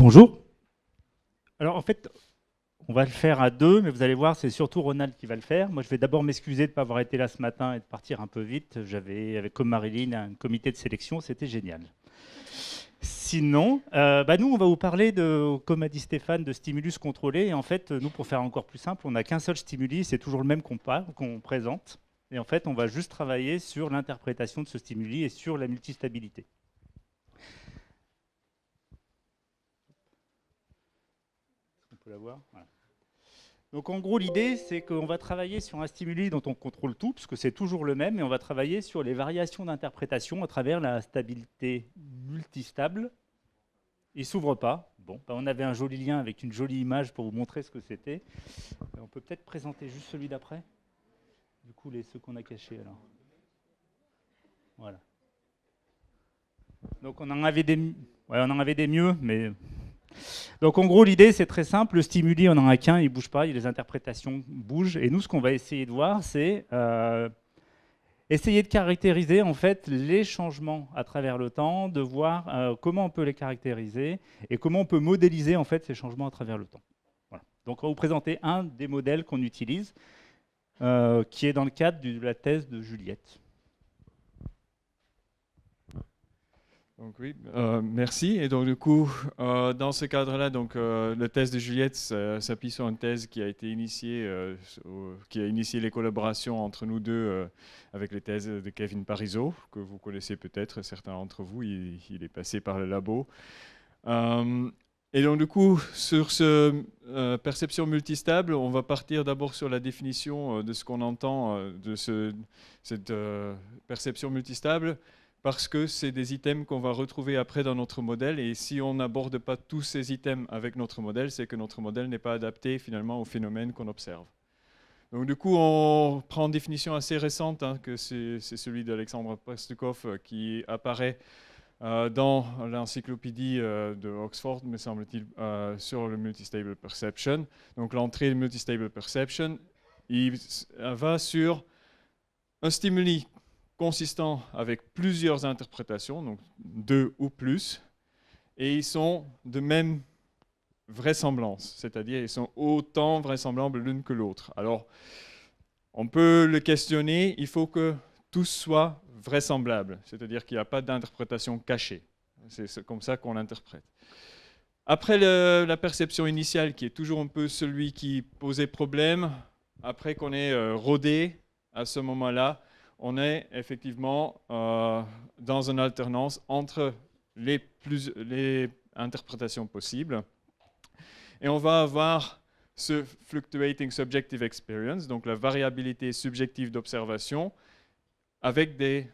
Bonjour. Alors en fait, on va le faire à deux, mais vous allez voir, c'est surtout Ronald qui va le faire. Moi, je vais d'abord m'excuser de ne pas avoir été là ce matin et de partir un peu vite. J'avais, avec comme Marilyn, un comité de sélection, c'était génial. Sinon, nous, on va vous parler de, comme a dit Stéphane, de stimulus contrôlé. Et en fait, nous, pour faire encore plus simple, on n'a qu'un seul stimuli, c'est toujours le même qu'on présente. Et en fait, on va juste travailler sur l'interprétation de ce stimuli et sur la multistabilité. On peut la voir, voilà. Donc en gros, l'idée, c'est qu'on va travailler sur un stimuli dont on contrôle tout, puisque c'est toujours le même, et on va travailler sur les variations d'interprétation à travers la stabilité multistable. Il ne s'ouvre pas. Bon, on avait un joli lien avec une jolie image pour vous montrer ce que c'était. On peut peut-être présenter juste celui d'après. Du coup, ceux qu'on a cachés alors. Voilà. Donc on en avait des mieux, mais... Donc en gros, l'idée, c'est très simple. Le stimuli, on n'en a qu'un, il ne bouge pas, les interprétations bougent. Et nous, ce qu'on va essayer de voir, c'est essayer de caractériser en fait les changements à travers le temps, de voir comment on peut les caractériser et comment on peut modéliser en fait ces changements à travers le temps. Voilà. Donc on va vous présenter un des modèles qu'on utilise, qui est dans le cadre de la thèse de Juliette. Donc oui, merci. Et donc du coup, dans ce cadre-là, le thèse de Juliette s'appuie sur une thèse qui a été initiée, qui a initié les collaborations entre nous deux avec les thèses de Kevin Parizeau, que vous connaissez peut-être, certains d'entre vous, il est passé par le labo. Et donc du coup, sur ce perception multistable, on va partir d'abord sur la définition de ce qu'on entend de cette perception multistable, parce que c'est des items qu'on va retrouver après dans notre modèle, et si on n'aborde pas tous ces items avec notre modèle, c'est que notre modèle n'est pas adapté finalement au phénomène qu'on observe. Donc du coup, on prend une définition assez récente, que c'est celui d'Alexandre Pestukov qui apparaît dans l'encyclopédie de Oxford, me semble-t-il, sur le multistable perception. Donc l'entrée de multistable perception, il va sur un stimuli consistant avec plusieurs interprétations, donc 2 ou plus, et ils sont de même vraisemblance, c'est-à-dire ils sont autant vraisemblables l'une que l'autre. Alors, on peut le questionner, il faut que tout soit vraisemblable, c'est-à-dire qu'il n'y a pas d'interprétation cachée. C'est comme ça qu'on l'interprète. Après la perception initiale, qui est toujours un peu celui qui posait problème, après qu'on ait rodé à ce moment-là, on est effectivement dans une alternance entre les interprétations possibles. Et on va avoir ce fluctuating subjective experience, donc la variabilité subjective d'observation, avec des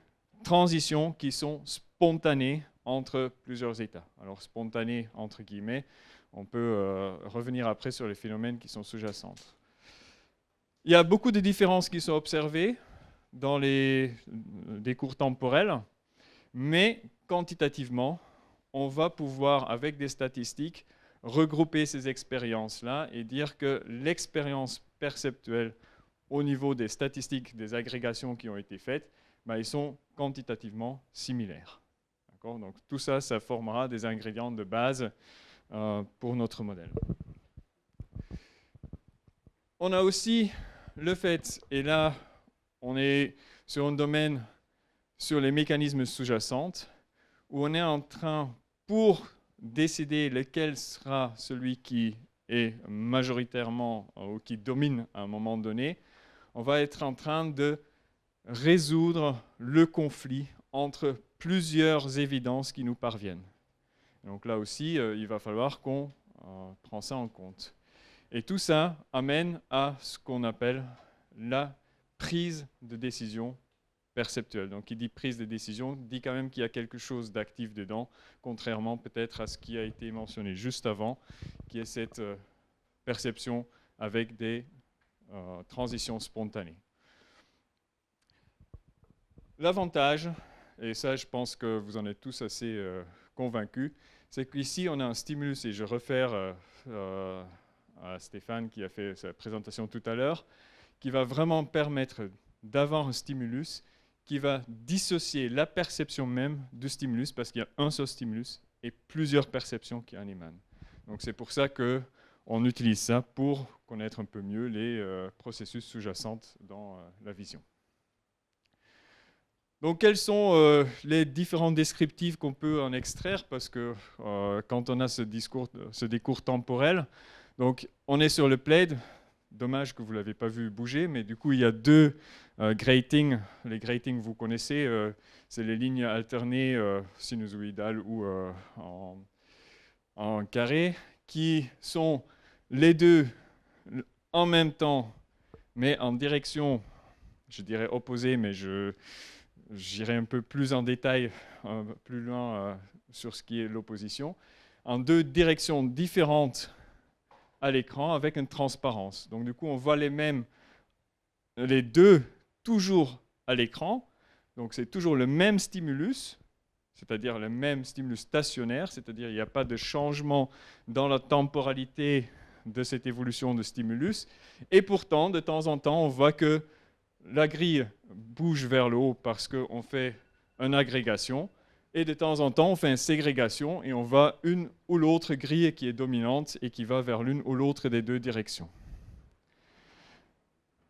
transitions qui sont spontanées entre plusieurs états. Alors spontanées entre guillemets, on peut revenir après sur les phénomènes qui sont sous-jacentes. Il y a beaucoup de différences qui sont observées dans les cours temporels, mais quantitativement, on va pouvoir, avec des statistiques, regrouper ces expériences-là et dire que l'expérience perceptuelle au niveau des statistiques, des agrégations qui ont été faites, ils sont quantitativement similaires. Donc tout ça, ça formera des ingrédients de base pour notre modèle. On a aussi le fait, et là, on est sur un domaine sur les mécanismes sous-jacents, où on est en train, pour décider lequel sera celui qui est majoritairement ou qui domine à un moment donné, on va être en train de résoudre le conflit entre plusieurs évidences qui nous parviennent. Donc là aussi, il va falloir qu'on prenne ça en compte. Et tout ça amène à ce qu'on appelle la prise de décision perceptuelle. Donc, qui dit prise de décision, dit quand même qu'il y a quelque chose d'actif dedans, contrairement peut-être à ce qui a été mentionné juste avant, qui est cette perception avec des transitions spontanées. L'avantage, et ça je pense que vous en êtes tous assez convaincus, c'est qu'ici on a un stimulus, et je réfère à Stéphane qui a fait sa présentation tout à l'heure, qui va vraiment permettre d'avoir un stimulus qui va dissocier la perception même du stimulus, parce qu'il y a un seul stimulus et plusieurs perceptions qui en émanent. Donc c'est pour ça qu'on utilise ça pour connaître un peu mieux les processus sous-jacents dans la vision. Donc quels sont les différents descriptifs qu'on peut en extraire, parce que quand on a ce décours temporel, donc on est sur le plate, dommage que vous ne l'avez pas vu bouger, mais du coup il y a deux gratings. Les gratings, vous connaissez, c'est les lignes alternées sinusoïdales ou en carré, qui sont les deux en même temps, mais en direction, je dirais opposée, mais j'irai un peu plus en détail, plus loin sur ce qui est l'opposition, en deux directions différentes à l'écran avec une transparence. Donc du coup, on voit les deux toujours à l'écran. Donc c'est toujours le même stimulus, c'est-à-dire le même stimulus stationnaire, c'est-à-dire il n'y a pas de changement dans la temporalité de cette évolution de stimulus. Et pourtant, de temps en temps, on voit que la grille bouge vers le haut parce qu'on fait une agrégation, et de temps en temps, on fait une ségrégation et on voit une ou l'autre grille qui est dominante et qui va vers l'une ou l'autre des deux directions.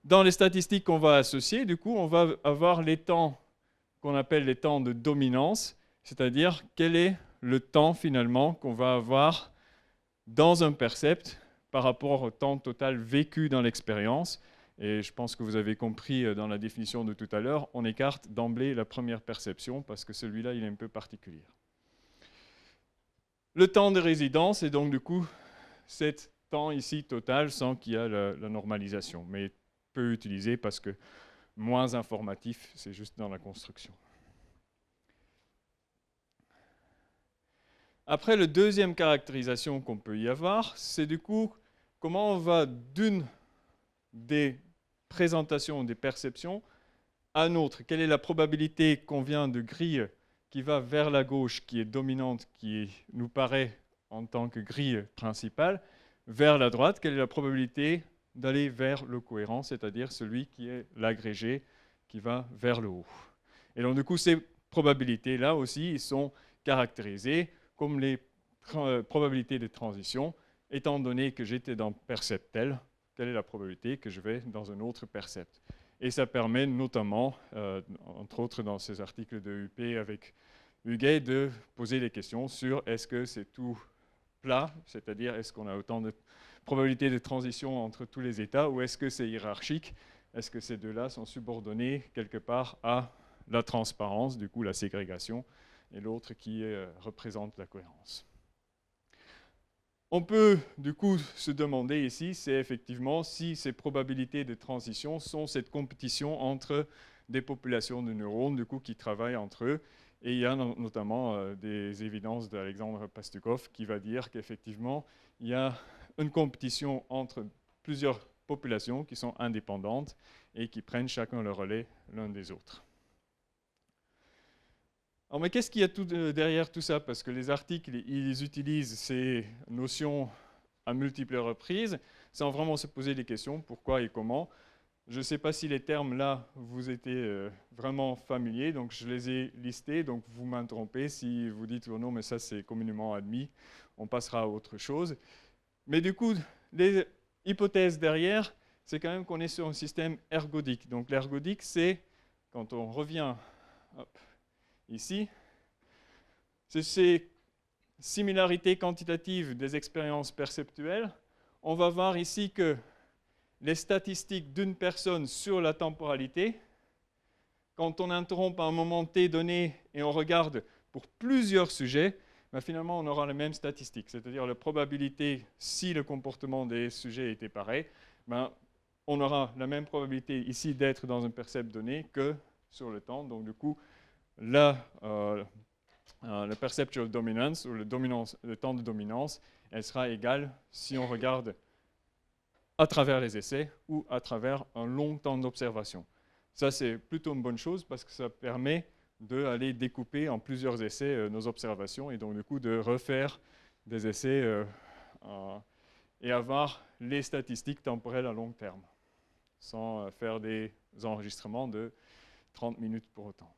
Dans les statistiques qu'on va associer, du coup, on va avoir les temps qu'on appelle les temps de dominance, c'est-à-dire quel est le temps finalement qu'on va avoir dans un percept par rapport au temps total vécu dans l'expérience. Et je pense que vous avez compris dans la définition de tout à l'heure, on écarte d'emblée la première perception parce que celui-là, il est un peu particulier. Le temps de résidence est donc du coup cet temps ici total sans qu'il y ait la normalisation, mais peu utilisé parce que moins informatif, c'est juste dans la construction. Après, la deuxième caractérisation qu'on peut y avoir, c'est du coup comment on va d'une des présentations, des perceptions, à une autre. Quelle est la probabilité qu'on vient de grille qui va vers la gauche, qui est dominante, qui nous paraît en tant que grille principale, vers la droite, quelle est la probabilité d'aller vers le cohérent, c'est-à-dire celui qui est l'agrégé, qui va vers le haut. Et donc du coup, ces probabilités-là aussi, ils sont caractérisées comme les probabilités de transition, étant donné que j'étais dans percept tel, quelle est la probabilité que je vais dans un autre percept. Et ça permet notamment, entre autres dans ces articles de UP avec Huguet, de poser des questions sur est-ce que c'est tout plat, c'est-à-dire est-ce qu'on a autant de probabilités de transition entre tous les états, ou est-ce que c'est hiérarchique, est-ce que ces deux-là sont subordonnés quelque part à la transparence, du coup la ségrégation, et l'autre qui représente la cohérence. On peut du coup se demander ici, c'est effectivement si ces probabilités de transition sont cette compétition entre des populations de neurones du coup, qui travaillent entre eux. Et il y a notamment des évidences d'Alexandre Pastukov qui va dire qu'effectivement, il y a une compétition entre plusieurs populations qui sont indépendantes et qui prennent chacun le relais l'un des autres. Alors, mais qu'est-ce qu'il y a derrière tout ça? Parce que les articles, ils utilisent ces notions à multiples reprises, sans vraiment se poser des questions, pourquoi et comment. Je ne sais pas si les termes là vous étaient vraiment familiers, donc je les ai listés, donc vous m'interrompez si vous dites oh non, mais ça c'est communément admis, on passera à autre chose. Mais du coup, les hypothèses derrière, c'est quand même qu'on est sur un système ergodique. Donc l'ergodique, c'est quand on revient ici, c'est ces similarités quantitatives des expériences perceptuelles. On va voir ici que les statistiques d'une personne sur la temporalité, quand on interrompt à un moment t donné et on regarde pour plusieurs sujets, ben finalement on aura les mêmes statistiques, c'est-à-dire la probabilité, si le comportement des sujets était pareil, ben on aura la même probabilité ici d'être dans un percept donné que sur le temps. Donc du coup, le perceptual dominance, ou le temps de dominance, elle sera égale si on regarde à travers les essais ou à travers un long temps d'observation. Ça, c'est plutôt une bonne chose parce que ça permet d'aller découper en plusieurs essais nos observations et donc du coup de refaire des essais et avoir les statistiques temporelles à long terme sans faire des enregistrements de 30 minutes pour autant.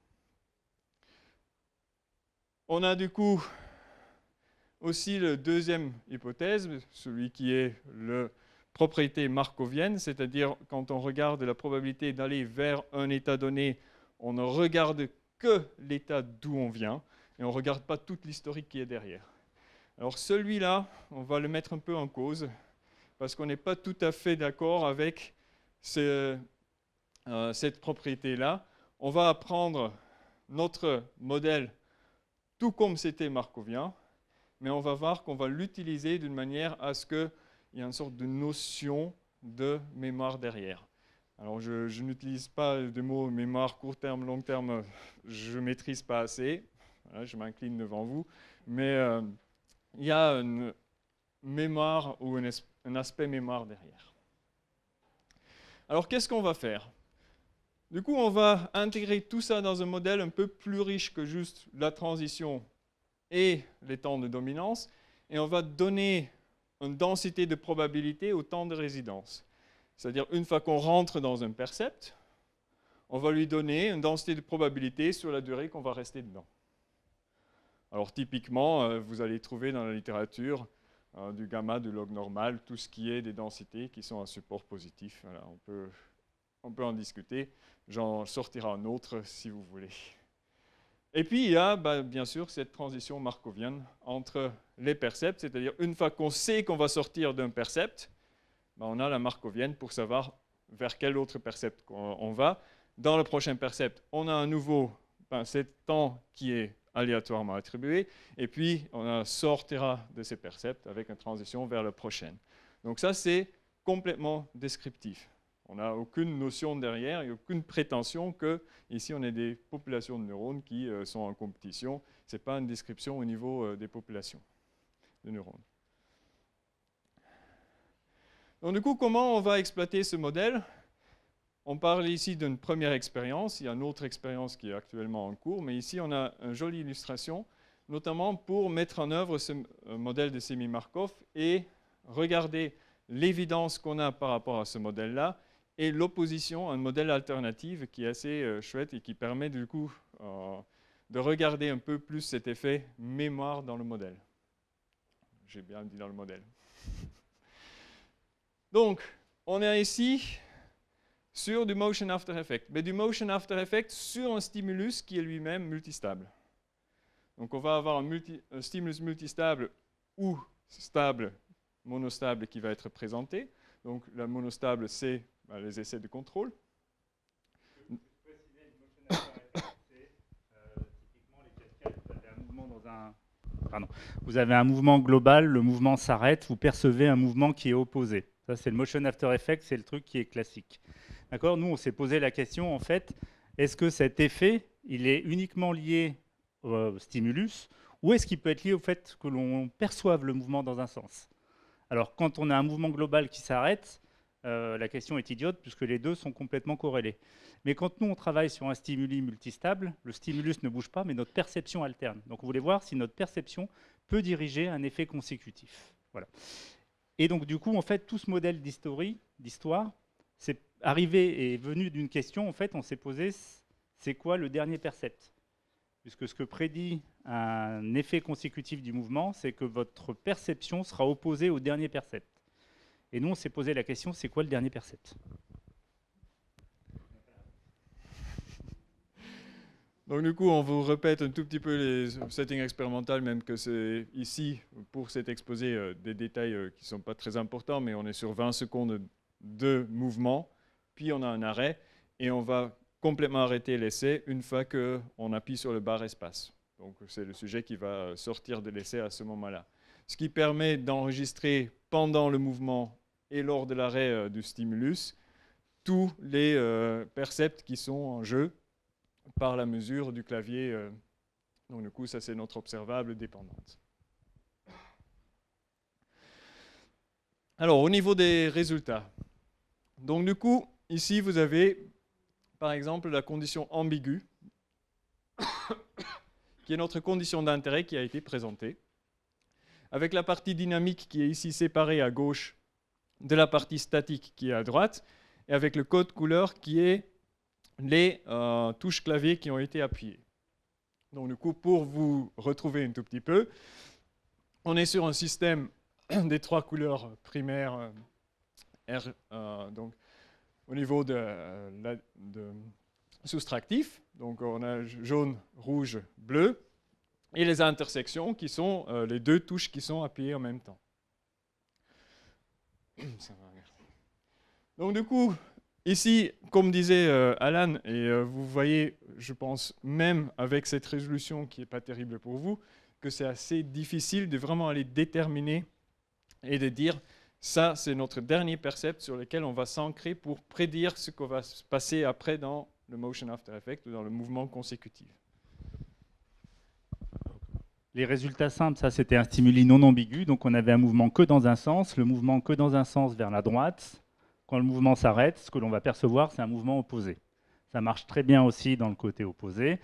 On a du coup aussi la deuxième hypothèse, celui qui est la propriété markovienne, c'est-à-dire quand on regarde la probabilité d'aller vers un état donné, on ne regarde que l'état d'où on vient et on ne regarde pas toute l'historique qui est derrière. Alors celui-là, on va le mettre un peu en cause parce qu'on n'est pas tout à fait d'accord avec cette propriété-là. On va apprendre notre modèle tout comme c'était markovien, mais on va voir qu'on va l'utiliser d'une manière à ce qu'il y ait une sorte de notion de mémoire derrière. Alors je n'utilise pas de mots mémoire court terme, long terme, je ne maîtrise pas assez, voilà, je m'incline devant vous, mais il y a une mémoire ou un aspect mémoire derrière. Alors qu'est-ce qu'on va faire ? Du coup, on va intégrer tout ça dans un modèle un peu plus riche que juste la transition et les temps de dominance, et on va donner une densité de probabilité au temps de résidence. C'est-à-dire, une fois qu'on rentre dans un percept, on va lui donner une densité de probabilité sur la durée qu'on va rester dedans. Alors, typiquement, vous allez trouver dans la littérature du gamma, du log normal, tout ce qui est des densités qui sont à support positif. Voilà, on peut en discuter. J'en sortirai un autre si vous voulez. Et puis, il y a bien sûr cette transition markovienne entre les percepts, c'est-à-dire une fois qu'on sait qu'on va sortir d'un percept, on a la markovienne pour savoir vers quel autre percept on va. Dans le prochain percept, on a un nouveau cet temps qui est aléatoirement attribué, et puis on sortira de ces percepts avec une transition vers le prochain. Donc ça, c'est complètement descriptif. On n'a aucune notion derrière et aucune prétention que ici on ait des populations de neurones qui sont en compétition. Ce n'est pas une description au niveau des populations de neurones. Donc du coup, comment on va exploiter ce modèle ? On parle ici d'une première expérience. Il y a une autre expérience qui est actuellement en cours, mais ici on a une jolie illustration, notamment pour mettre en œuvre ce modèle de Semi-Markov et regarder l'évidence qu'on a par rapport à ce modèle-là et l'opposition à un modèle alternatif qui est assez chouette et qui permet du coup de regarder un peu plus cet effet mémoire dans le modèle. J'ai bien dit dans le modèle. Donc, on est ici sur du motion after effect, mais du motion after effect sur un stimulus qui est lui-même multistable. Donc, on va avoir un stimulus multistable ou stable, monostable qui va être présenté. Donc, la monostable, c'est les essais de contrôle. Vous avez un mouvement global, le mouvement s'arrête, vous percevez un mouvement qui est opposé. Ça, c'est le motion after effect, c'est le truc qui est classique. D'accord ? Nous, on s'est posé la question, en fait, est-ce que cet effet, il est uniquement lié au stimulus, ou est-ce qu'il peut être lié au fait que l'on perçoive le mouvement dans un sens ? Alors, quand on a un mouvement global qui s'arrête, la question est idiote puisque les deux sont complètement corrélés. Mais quand nous, on travaille sur un stimuli multistable, le stimulus ne bouge pas, mais notre perception alterne. Donc, on voulait voir si notre perception peut diriger un effet consécutif. Voilà. Et donc, du coup, en fait, tout ce modèle d'histoire, c'est arrivé et venu d'une question. En fait, on s'est posé, c'est quoi le dernier percept ? Puisque ce que prédit un effet consécutif du mouvement, c'est que votre perception sera opposée au dernier percept. Et nous, on s'est posé la question, c'est quoi le dernier percept ? Donc du coup, on vous répète un tout petit peu les settings expérimentaux, même que c'est ici, pour cet exposé, des détails qui ne sont pas très importants, mais on est sur 20 secondes de mouvement, puis on a un arrêt, et on va complètement arrêter l'essai une fois qu'on appuie sur le bar espace. Donc c'est le sujet qui va sortir de l'essai à ce moment-là. Ce qui permet d'enregistrer pendant le mouvement et lors de l'arrêt du stimulus tous les percepts qui sont en jeu par la mesure du clavier. Donc du coup, ça c'est notre observable dépendante. Alors, au niveau des résultats. Donc du coup, ici vous avez par exemple la condition ambiguë, qui est notre condition d'intérêt qui a été présentée, avec la partie dynamique qui est ici séparée à gauche de la partie statique qui est à droite, et avec le code couleur qui est les touches clavier qui ont été appuyées. Donc du coup, pour vous retrouver un tout petit peu, on est sur un système des 3 couleurs primaires donc au niveau de soustractif. Donc on a jaune, rouge, bleu, et les intersections qui sont les 2 touches qui sont appuyées en même temps. Donc du coup, ici, comme disait Alan, et vous voyez, je pense, même avec cette résolution qui n'est pas terrible pour vous, que c'est assez difficile de vraiment aller déterminer et de dire ça, c'est notre dernier percept sur lequel on va s'ancrer pour prédire ce qu'on va se passer après dans le motion after effect ou dans le mouvement consécutif. Les résultats simples, ça c'était un stimuli non ambigu, donc on avait un mouvement que dans un sens, le mouvement que dans un sens vers la droite. Quand le mouvement s'arrête, ce que l'on va percevoir, c'est un mouvement opposé. Ça marche très bien aussi dans le côté opposé.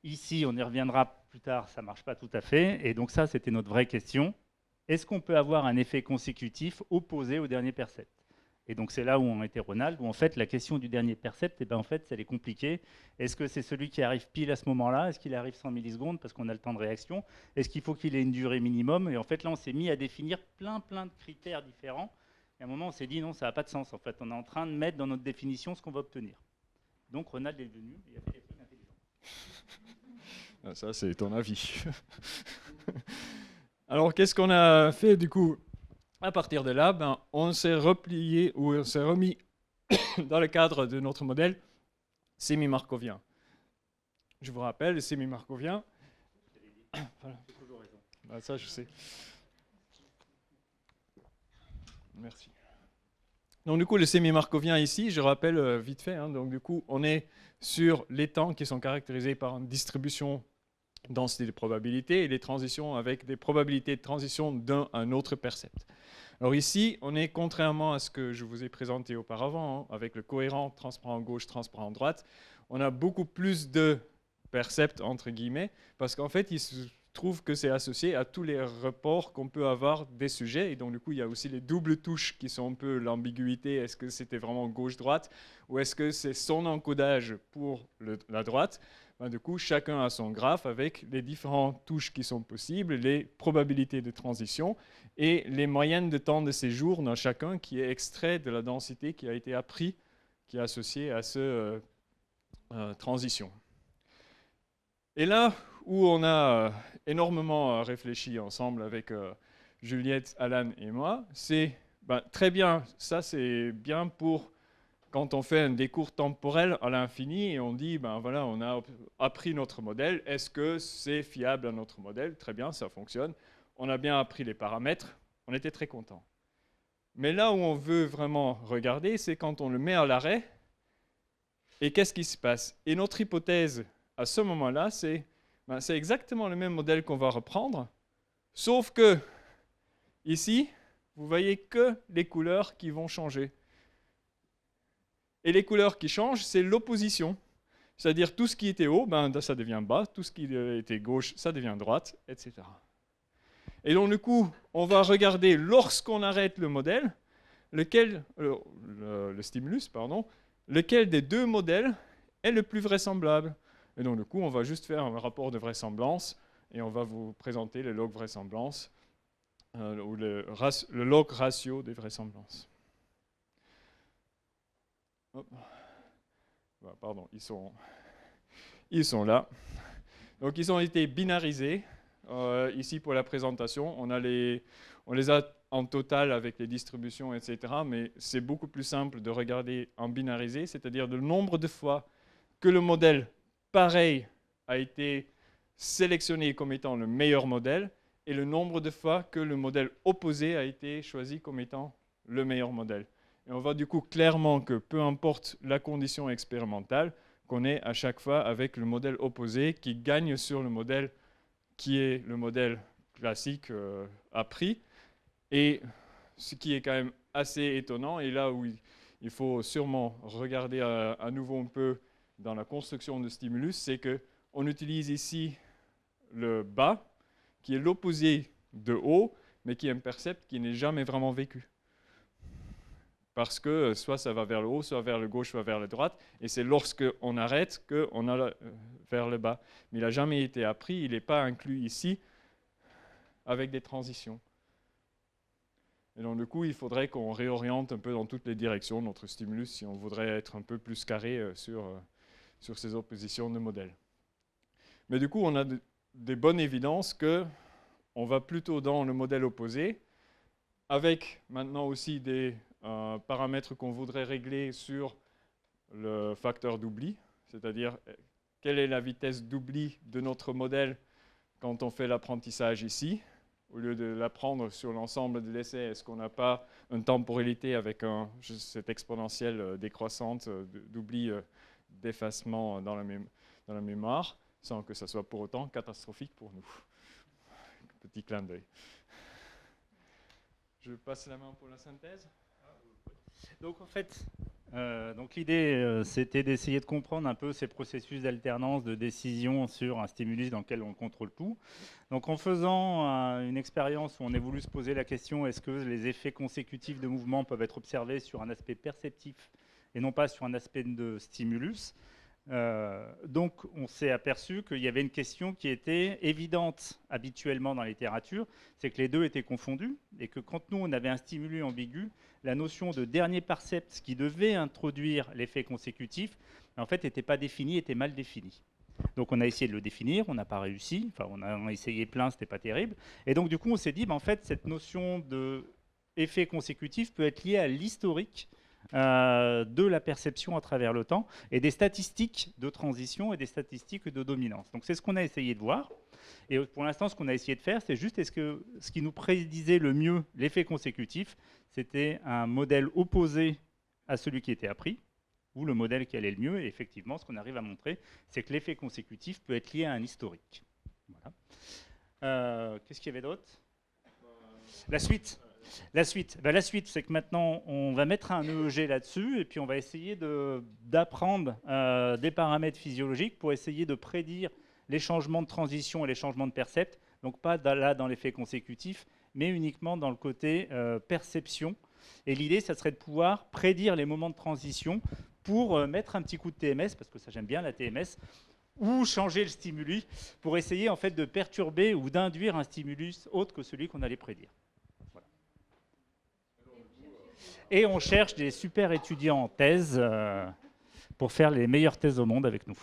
Ici, on y reviendra plus tard, ça ne marche pas tout à fait. Et donc ça, c'était notre vraie question. Est-ce qu'on peut avoir un effet consécutif opposé au dernier percept? Et donc c'est là où on était Ronald, où en fait la question du dernier percept, eh ben, en fait, elle est compliquée. Est-ce que c'est celui qui arrive pile à ce moment-là? Est-ce qu'il arrive 100 millisecondes parce qu'on a le temps de réaction? Est-ce qu'il faut qu'il ait une durée minimum? Et en fait là, on s'est mis à définir plein de critères différents. Et à un moment, on s'est dit non, ça n'a pas de sens. En fait, on est en train de mettre dans notre définition ce qu'on va obtenir. Donc Ronald est venu, il a fait des trucs intelligents. Ah, ça, c'est ton avis. Alors, qu'est-ce qu'on a fait du coup? À partir de là, on s'est replié ou on s'est remis dans le cadre de notre modèle semi-markovien. Je vous rappelle, le semi-markovien. Voilà. Ah, ça, je sais. Merci. Donc, du coup, le semi-markovien ici, je rappelle vite fait. Donc, du coup, on est sur les temps qui sont caractérisés par une distribution densité de probabilité et les transitions avec des probabilités de transition d'un à un autre percept. Alors ici, on est, contrairement à ce que je vous ai présenté auparavant, avec le cohérent transparent gauche, transparent droite, on a beaucoup plus de percepts, entre guillemets, parce qu'en fait, il se trouve que c'est associé à tous les rapports qu'on peut avoir des sujets. Et donc, du coup, il y a aussi les doubles touches qui sont un peu l'ambiguïté. Est-ce que c'était vraiment gauche-droite ou est-ce que c'est son encodage pour la droite? Du coup, chacun a son graphe avec les différentes touches qui sont possibles, les probabilités de transition et les moyennes de temps de séjour dans chacun qui est extrait de la densité qui a été appris, qui est associée à cette transition. Et là où on a énormément réfléchi ensemble avec Juliette, Alan et moi, c'est très bien, ça c'est bien pour quand on fait un décours temporel à l'infini et on dit, voilà, on a appris notre modèle, est-ce que c'est fiable à notre modèle? Très bien, ça fonctionne. On a bien appris les paramètres, on était très contents. Mais là où on veut vraiment regarder, c'est quand on le met à l'arrêt, et qu'est-ce qui se passe? Et notre hypothèse, à ce moment-là, c'est exactement le même modèle qu'on va reprendre, sauf que, ici, vous voyez que les couleurs qui vont changer. Et les couleurs qui changent, c'est l'opposition. C'est-à-dire tout ce qui était haut, ça devient bas, tout ce qui était gauche, ça devient droite, etc. Et donc, du coup, on va regarder, lorsqu'on arrête le modèle, le stimulus, lequel des deux modèles est le plus vraisemblable. Et donc, du coup, on va juste faire un rapport de vraisemblance et on va vous présenter le log vraisemblance ou le log ratio des vraisemblances. Pardon, ils sont là. Donc, ils ont été binarisés. Ici, pour la présentation, on les a en total avec les distributions, etc. Mais c'est beaucoup plus simple de regarder en binarisé, c'est-à-dire le nombre de fois que le modèle pareil a été sélectionné comme étant le meilleur modèle et le nombre de fois que le modèle opposé a été choisi comme étant le meilleur modèle. Et on voit du coup clairement que peu importe la condition expérimentale, qu'on est à chaque fois avec le modèle opposé qui gagne sur le modèle qui est le modèle classique appris. Et ce qui est quand même assez étonnant, et là où il faut sûrement regarder à nouveau un peu dans la construction de stimulus, c'est qu'on utilise ici le bas, qui est l'opposé de haut, mais qui est un percept qui n'est jamais vraiment vécu. Parce que soit ça va vers le haut, soit vers le gauche, soit vers la droite, et c'est lorsqu'on arrête qu'on a vers le bas. Mais il n'a jamais été appris, il n'est pas inclus ici, avec des transitions. Et donc, du coup, il faudrait qu'on réoriente un peu dans toutes les directions notre stimulus si on voudrait être un peu plus carré sur ces oppositions de modèles. Mais du coup, on a des bonnes évidences qu'on va plutôt dans le modèle opposé, avec maintenant aussi des paramètres qu'on voudrait régler sur le facteur d'oubli, c'est-à-dire quelle est la vitesse d'oubli de notre modèle quand on fait l'apprentissage ici. Au lieu de l'apprendre sur l'ensemble de l'essai, est-ce qu'on n'a pas une temporalité avec cette exponentielle décroissante d'oubli, d'effacement dans la mémoire, sans que ça soit pour autant catastrophique pour nous. Petit clin d'œil. Je passe la main pour la synthèse. Donc en fait, l'idée, c'était d'essayer de comprendre un peu ces processus d'alternance de décision sur un stimulus dans lequel on contrôle tout. Donc en faisant une expérience où on a voulu se poser la question, est-ce que les effets consécutifs de mouvement peuvent être observés sur un aspect perceptif et non pas sur un aspect de stimulus. Donc on s'est aperçu qu'il y avait une question qui était évidente habituellement dans la littérature, c'est que les deux étaient confondus et que quand nous on avait un stimulus ambigu, la notion de dernier percept qui devait introduire l'effet consécutif, en fait n'était pas définie, était mal définie. Donc on a essayé de le définir, on n'a pas réussi, enfin on a essayé plein, c'était pas terrible, et donc du coup on s'est dit, en fait cette notion d'effet consécutif peut être liée à l'historique de la perception à travers le temps et des statistiques de transition et des statistiques de dominance. Donc c'est ce qu'on a essayé de voir. Et pour l'instant, ce qu'on a essayé de faire, c'est juste est-ce que ce qui nous prédisait le mieux l'effet consécutif, c'était un modèle opposé à celui qui était appris, ou le modèle qui allait le mieux. Et effectivement, ce qu'on arrive à montrer, c'est que l'effet consécutif peut être lié à un historique. Voilà. Qu'est-ce qu'il y avait d'autre ? La suite. La suite, c'est que maintenant, on va mettre un EEG là-dessus et puis on va essayer d'apprendre des paramètres physiologiques pour essayer de prédire les changements de transition et les changements de percept. Donc pas là dans l'effet consécutif, mais uniquement dans le côté perception. Et l'idée, ça serait de pouvoir prédire les moments de transition pour mettre un petit coup de TMS, parce que ça j'aime bien la TMS, ou changer le stimulus pour essayer en fait de perturber ou d'induire un stimulus autre que celui qu'on allait prédire. Et on cherche des super étudiants en thèse pour faire les meilleures thèses au monde avec nous.